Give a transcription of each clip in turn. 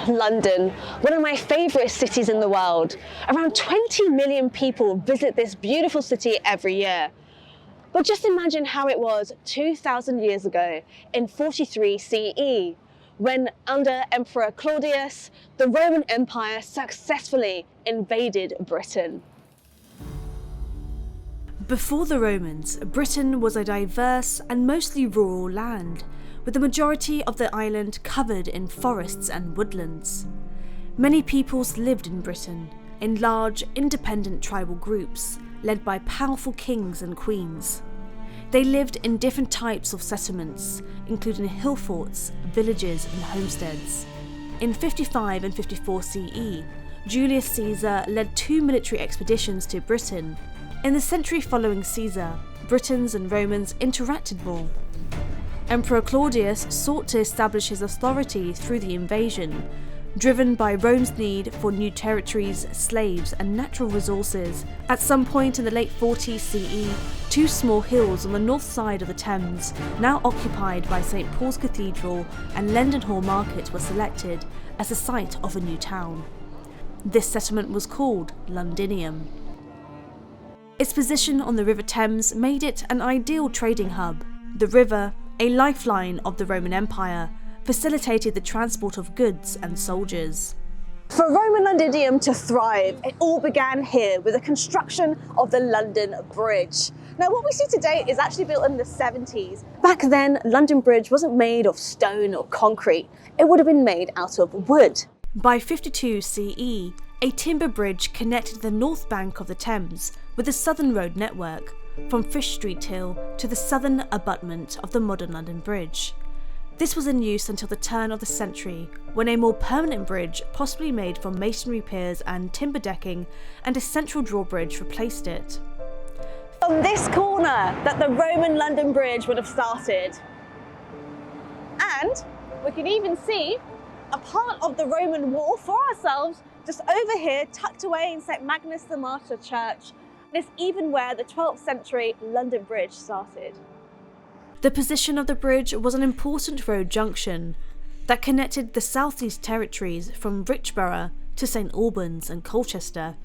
London, one of my favourite cities in the world. Around 20 million people visit this beautiful city every year. But just imagine how it was 2,000 years ago in 43 CE, when under Emperor Claudius, the Roman Empire successfully invaded Britain. Before the Romans, Britain was a diverse and mostly rural land, with the majority of the island covered in forests and woodlands. Many peoples lived in Britain, in large, independent tribal groups, led by powerful kings and queens. They lived in different types of settlements, including hill forts, villages and homesteads. In 55 and 54 CE, Julius Caesar led 2 military expeditions to Britain. In the century following Caesar, Britons and Romans interacted more. Emperor Claudius sought to establish his authority through the invasion, driven by Rome's need for new territories, slaves and natural resources. At some point in the late 40s CE, 2 small hills on the north side of the Thames, now occupied by St Paul's Cathedral and Leadenhall Market, were selected as the site of a new town. This settlement was called Londinium. Its position on the River Thames made it an ideal trading hub. The river, a lifeline of the Roman Empire, facilitated the transport of goods and soldiers. For Roman Londinium to thrive, it all began here with the construction of the London Bridge. Now, what we see today is actually built in the 70s. Back then, London Bridge wasn't made of stone or concrete. It would have been made out of wood. By 52 CE, a timber bridge connected the north bank of the Thames with the Southern Road network, from Fish Street Hill to the southern abutment of the modern London Bridge. This was in use until the turn of the century, when a more permanent bridge, possibly made from masonry piers and timber decking, and a central drawbridge replaced it. From this corner that the Roman London Bridge would have started. And we can even see a part of the Roman wall for ourselves just over here, tucked away in St Magnus the Martyr Church. And it's even where the 12th century London Bridge started. The position of the bridge was an important road junction that connected the southeast territories from Richborough to St Albans and Colchester.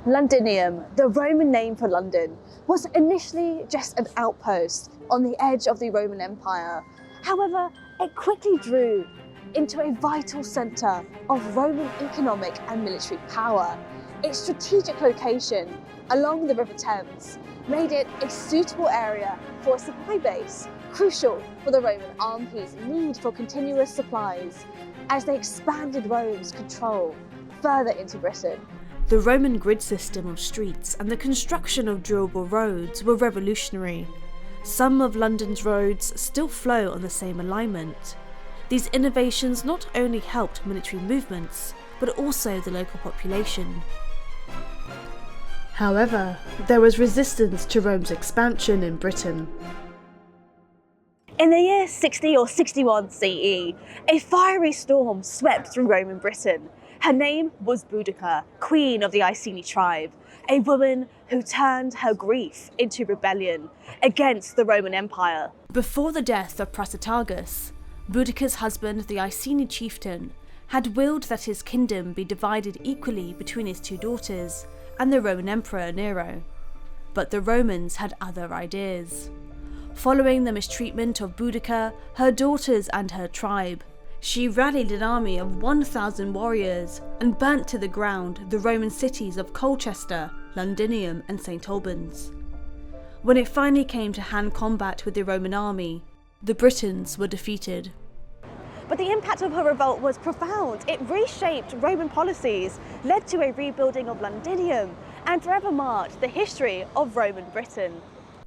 Londinium, the Roman name for London, was initially just an outpost on the edge of the Roman Empire. However, it quickly grew into a vital centre of Roman economic and military power. Its strategic location along the River Thames made it a suitable area for a supply base, crucial for the Roman army's need for continuous supplies as they expanded Rome's control further into Britain. The Roman grid system of streets and the construction of durable roads were revolutionary. Some of London's roads still flow on the same alignment. These innovations not only helped military movements, but also the local population. However, there was resistance to Rome's expansion in Britain. In the year 60 or 61 CE, a fiery storm swept through Roman Britain. Her name was Boudica, queen of the Iceni tribe, a woman who turned her grief into rebellion against the Roman Empire. Before the death of Prasutagus, Boudica's husband, the Iceni chieftain, had willed that his kingdom be divided equally between his 2 daughters and the Roman Emperor Nero. But the Romans had other ideas. Following the mistreatment of Boudica, her daughters and her tribe, she rallied an army of 1,000 warriors and burnt to the ground the Roman cities of Colchester, Londinium and St Albans. When it finally came to hand combat with the Roman army, the Britons were defeated. But the impact of her revolt was profound. It reshaped Roman policies, led to a rebuilding of Londinium, and forever marked the history of Roman Britain.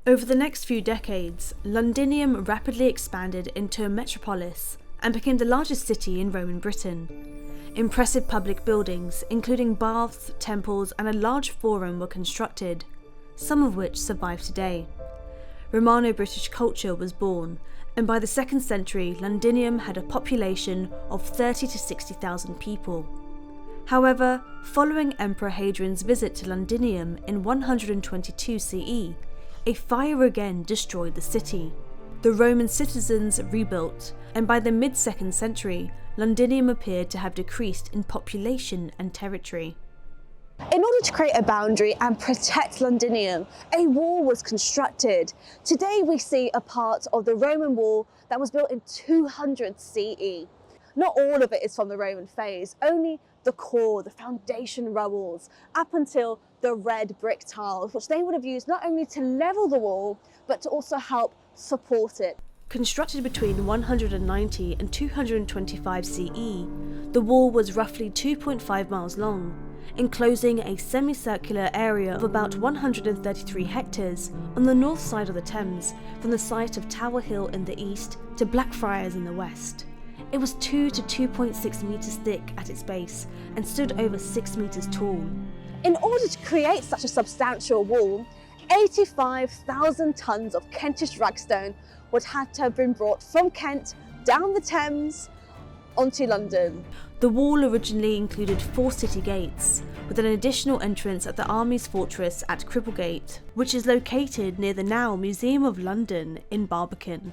Over the next few decades, Londinium rapidly expanded into a metropolis and became the largest city in Roman Britain. Impressive public buildings, including baths, temples, and a large forum were constructed, some of which survive today. Romano-British culture was born, and by the 2nd century, Londinium had a population of 30 to 60,000 people. However, following Emperor Hadrian's visit to Londinium in 122 CE, a fire again destroyed the city. The Roman citizens rebuilt, and by the mid-2nd century, Londinium appeared to have decreased in population and territory. In order to create a boundary and protect Londinium, a wall was constructed. Today we see a part of the Roman wall that was built in 200 CE. Not all of it is from the Roman phase, only the core, the foundation rubbles, up until the red brick tiles, which they would have used not only to level the wall, but to also help support it. Constructed between 190 and 225 CE, the wall was roughly 2.5 miles long, enclosing a semicircular area of about 133 hectares on the north side of the Thames, from the site of Tower Hill in the east to Blackfriars in the west. It was 2 to 2.6 metres thick at its base and stood over 6 metres tall. In order to create such a substantial wall, 85,000 tonnes of Kentish ragstone would have to have been brought from Kent down the Thames onto London. The wall originally included 4 city gates, with an additional entrance at the Army's fortress at Cripplegate, which is located near the now Museum of London in Barbican.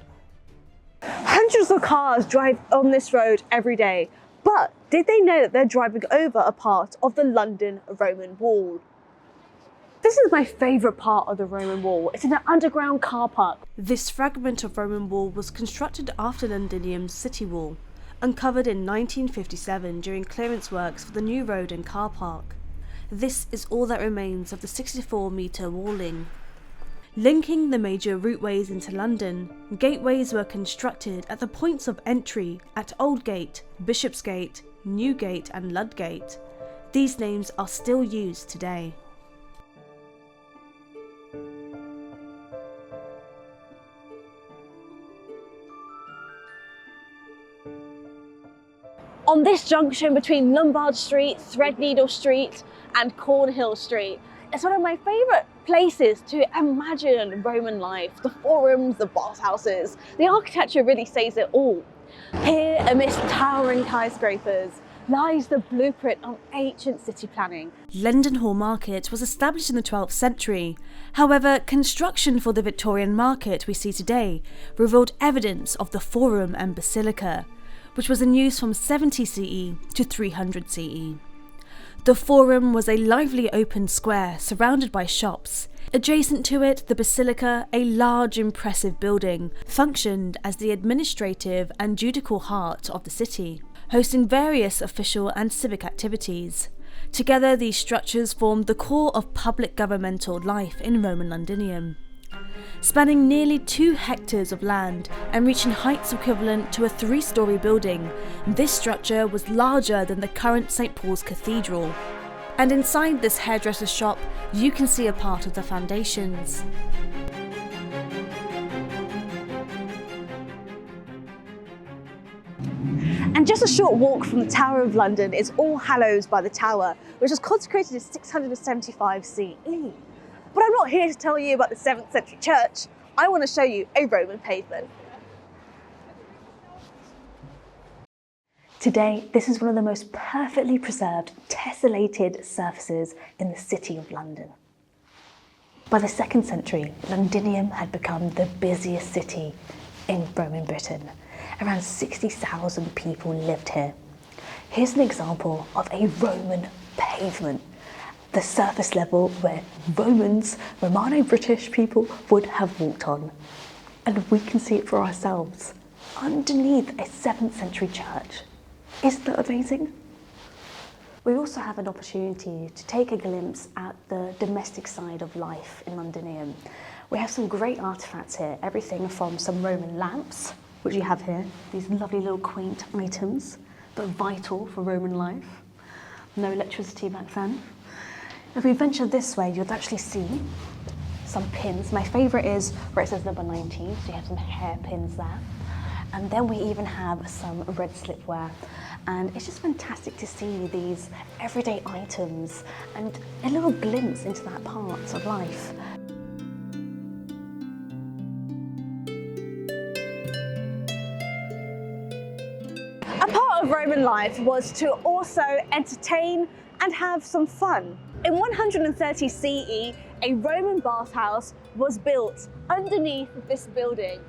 Hundreds of cars drive on this road every day, but did they know that they're driving over a part of the London Roman Wall? This is my favourite part of the Roman Wall. It's in an underground car park. This fragment of Roman wall was constructed after Londinium's city wall, uncovered in 1957 during clearance works for the new road and car park. This is all that remains of the 64-metre walling. Linking the major routeways into London, gateways were constructed at the points of entry at Aldgate, Bishopsgate, Newgate and Ludgate. These names are still used today. On this junction between Lombard Street, Threadneedle Street and Cornhill Street, it's one of my favourite places to imagine Roman life. The forums, the bathhouses, the architecture really says it all. Here, amidst towering skyscrapers, lies the blueprint of ancient city planning. Leadenhall Market was established in the 12th century. However, construction for the Victorian market we see today revealed evidence of the Forum and Basilica, which was in use from 70 CE to 300 CE. The Forum was a lively open square surrounded by shops. Adjacent to it, the Basilica, a large impressive building, functioned as the administrative and judicial heart of the city, hosting various official and civic activities. Together, these structures formed the core of public governmental life in Roman Londinium. Spanning nearly 2 hectares of land and reaching heights equivalent to a 3-storey building, this structure was larger than the current St. Paul's Cathedral. And inside this hairdresser's shop, you can see a part of the foundations. And just a short walk from the Tower of London is All Hallows by the Tower, which was consecrated in 675 CE. But I'm not here to tell you about the 7th century church. I want to show you a Roman pavement. Today, this is one of the most perfectly preserved, tessellated surfaces in the city of London. By the 2nd century, Londinium had become the busiest city in Roman Britain. Around 60,000 people lived here. Here's an example of a Roman pavement. The surface level where Romano-British people would have walked on. And we can see it for ourselves, underneath a 7th century church. Isn't that amazing? We also have an opportunity to take a glimpse at the domestic side of life in Londinium. We have some great artefacts here, everything from some Roman lamps, which you have here, these lovely little quaint items, but vital for Roman life. No electricity back then. If we venture this way, you'll actually see some pins. My favourite is where it says number 19, so you have some hairpins there. And then we even have some red slipware. And it's just fantastic to see these everyday items and a little glimpse into that part of life. A part of Roman life was to also entertain and have some fun. In 130 CE, a Roman bathhouse was built underneath this building.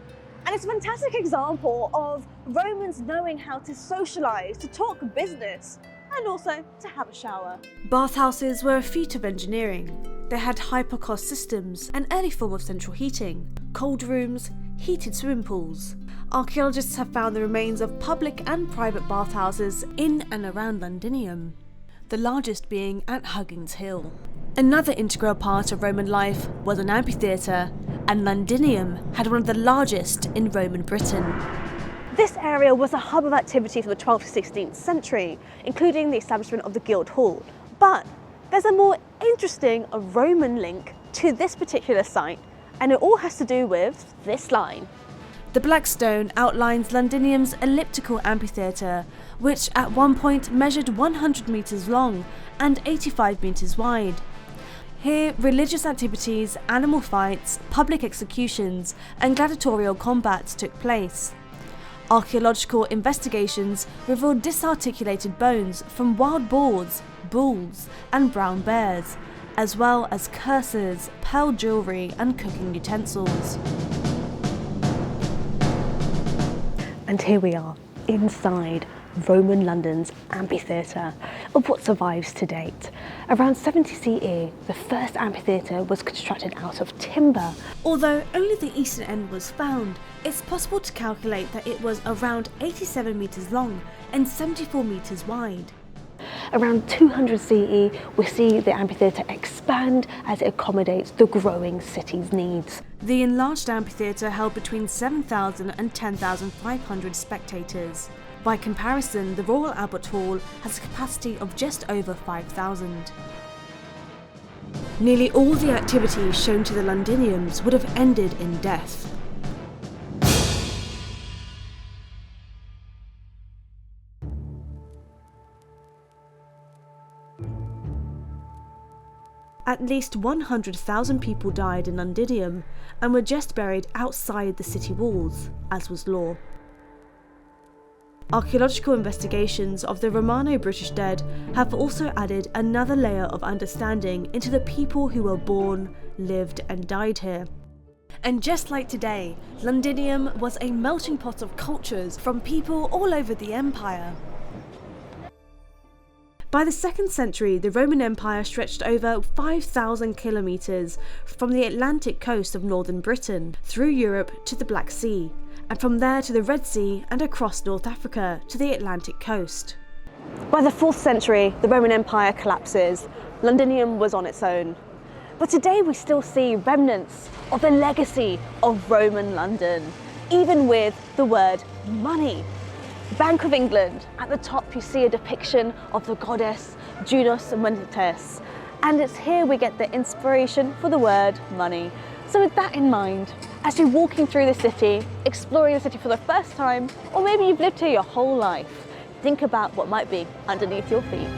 And it's a fantastic example of Romans knowing how to socialize, to talk business, and also to have a shower. Bathhouses were a feat of engineering. They had hypercost systems, an early form of central heating, cold rooms, heated swimming pools. Archaeologists have found the remains of public and private bathhouses in and around Londinium, the largest being at Huggins Hill. Another integral part of Roman life was an amphitheatre, and Londinium had one of the largest in Roman Britain. This area was a hub of activity for the 12th to 16th century, including the establishment of the Guildhall. But there's a more interesting Roman link to this particular site, and it all has to do with this line. The black stone outlines Londinium's elliptical amphitheatre, which at one point measured 100 metres long and 85 metres wide. Here, religious activities, animal fights, public executions, and gladiatorial combats took place. Archaeological investigations revealed disarticulated bones from wild boars, bulls, and brown bears, as well as curses, pearl jewellery, and cooking utensils. And here we are, inside Roman London's amphitheatre, of what survives to date. Around 70 CE, the first amphitheatre was constructed out of timber. Although only the eastern end was found, it's possible to calculate that it was around 87 metres long and 74 metres wide. Around 200 CE, we see the amphitheatre expand as it accommodates the growing city's needs. The enlarged amphitheatre held between 7,000 and 10,500 spectators. By comparison, the Royal Albert Hall has a capacity of just over 5,000. Nearly all the activities shown to the Londiniums would have ended in death. At least 100,000 people died in Londinium and were just buried outside the city walls, as was law. Archaeological investigations of the Romano-British dead have also added another layer of understanding into the people who were born, lived and died here. And just like today, Londinium was a melting pot of cultures from people all over the empire. By the 2nd century, the Roman Empire stretched over 5,000 kilometres from the Atlantic coast of northern Britain through Europe to the Black Sea, and from there to the Red Sea and across North Africa to the Atlantic coast. By the 4th century, the Roman Empire collapses. Londinium was on its own. But today we still see remnants of the legacy of Roman London, even with the word money. Bank of England, at the top you see a depiction of the goddess Junos Montes, and it's here we get the inspiration for the word money. So with that in mind, as you're walking through the city, exploring the city for the first time, or maybe you've lived here your whole life, think about what might be underneath your feet.